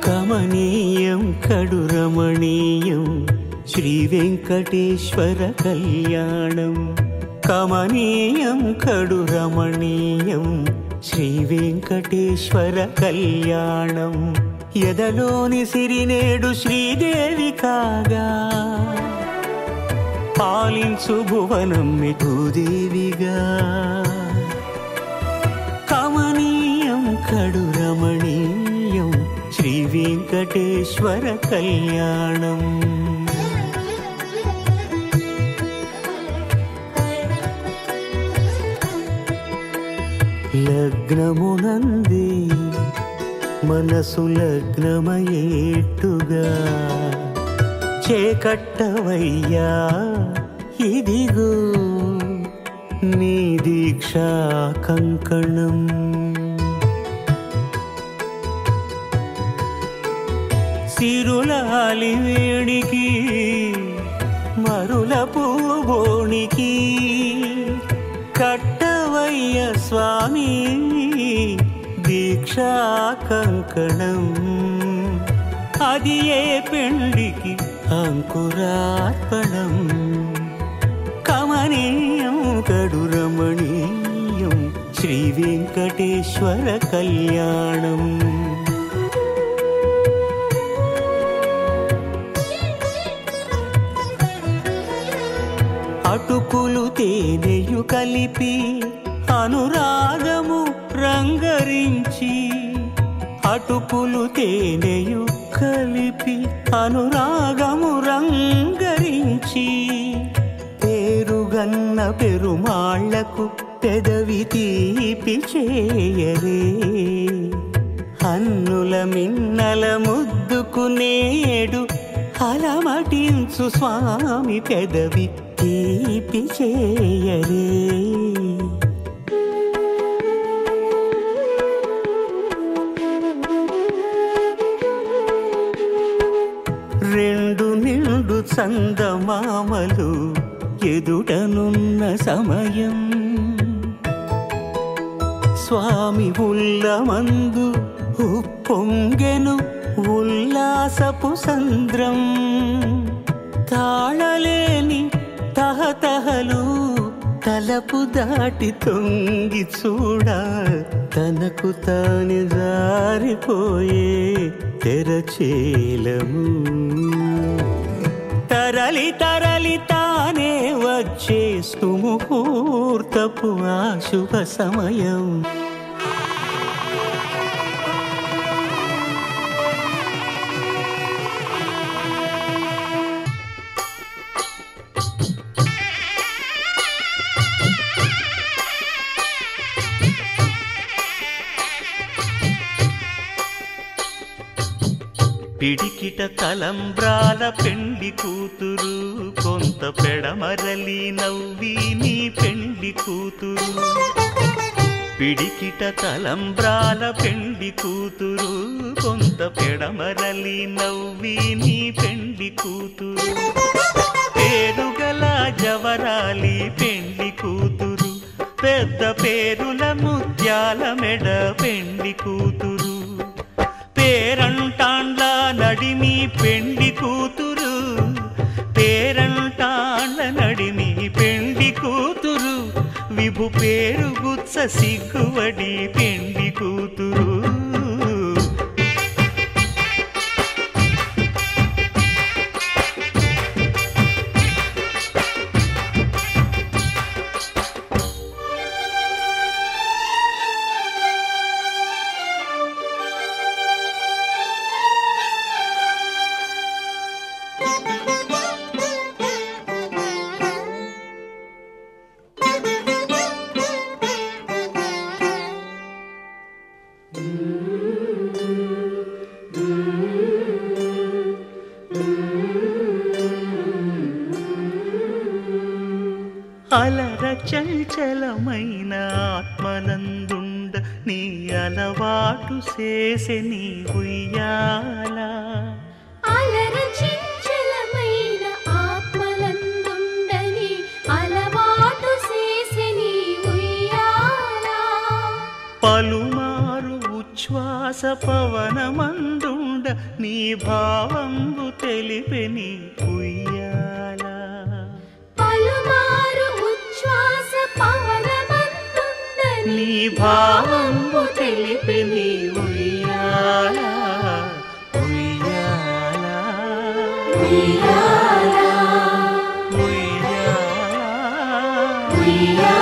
కమనీయం కడు రమణీయం శ్రీ వెంకటేశ్వర కళ్యాణం. కమనీయం కడు రమణీయం శ్రీ వెంకటేశ్వర కళ్యాణం. ఎదలోని సిరినేడు శ్రీదేవి కాగా పాలించు భువనం భూదేవిగా. కమనీయం కడు రమణీయం శ్రీ వెంకటేశ్వర కళ్యాణం. లగ్నమునందే మనసు లగ్నమయేట్టుగా చేకట్టవయ్యా ఇదిగో నీ దీక్షా కంకణం. సిరులాలి వేణికి మరుల పూబోణికి కట్టవయ్య స్వామి దీక్షా కంకణం. అది ఏ పెండికి అంకురార్పణం. కమనీయం కడు రమణీయం శ్రీ వెంకటేశ్వర కళ్యాణం. అటుకులు తేనెయు కలిపి అనురాగము రంగరించి. అటుకులు తేనెయు కలిపి అనురాగము రంగరించి. పేరుగన్న పెరుమాళ్లకు పెదవి తీపి చేయరే. అన్నుల మిన్నల ముద్దుకు నేడు అలమటించు స్వామి పెదవి తీపి చేయరే. రెండు నిండు చందమామలు ఎదుటనున్న సమయం. స్వామి ఉల్లమందు ఉప్పొంగెను ఉల్లాసపు సంద్రం. తాళలేని తహతహలు తలపు దాటి తొంగి చూడ తనకు తాను జారిపోయే తెరచేలము. తరలి తరలి తానే వచ్చే సుముహూర్తపు ఆ శుభ సమయం. పిడికిట తలంబ్రాల పెండ్లి కూతురు కొంత పెడమరలి నవ్వి నీ పెండ్లి కూతురు. పిడికిట తలంబ్రాల పెండ్లి కూతురు కొంత పెడమరలి నవ్వి నీ పెండ్లి కూతురు. పేరుగల జవరాలి పెండ్లి కూతురు పెద్ద పేరుల ముత్యాల మెడ పెండ్లి కూతురు. పేరంటాండ్ల నడిమి పెండ్లి కూతురు. పేరంటాండ్ల నడిమి పెండ్లి కూతురు. విభు పేరు గుత్స సిగ్గువడి పెండ్లి కూతురు. అలర చంచలమైన ఆత్మనందుండ నీ అలవాటు చేసే నీ ఉయ్యాల. అలర చంచలమైన ఆత్మనందుండ నీ అలవాటు చేసే నీ ఉయ్యాల. పలుమారు ఉచ్ఛ్వాస పవనమందుండ నీ భావంబు తెలిపే నీ ఉయ్యాల పలుమారు ఉచ్ఛ్వాస పవనమందుండ నీ భావంబు తెలిపే నీ ఉయ్యాల ఉయ్యాల ఉయ్యాల ఉయ్యాల ఉయ్యాల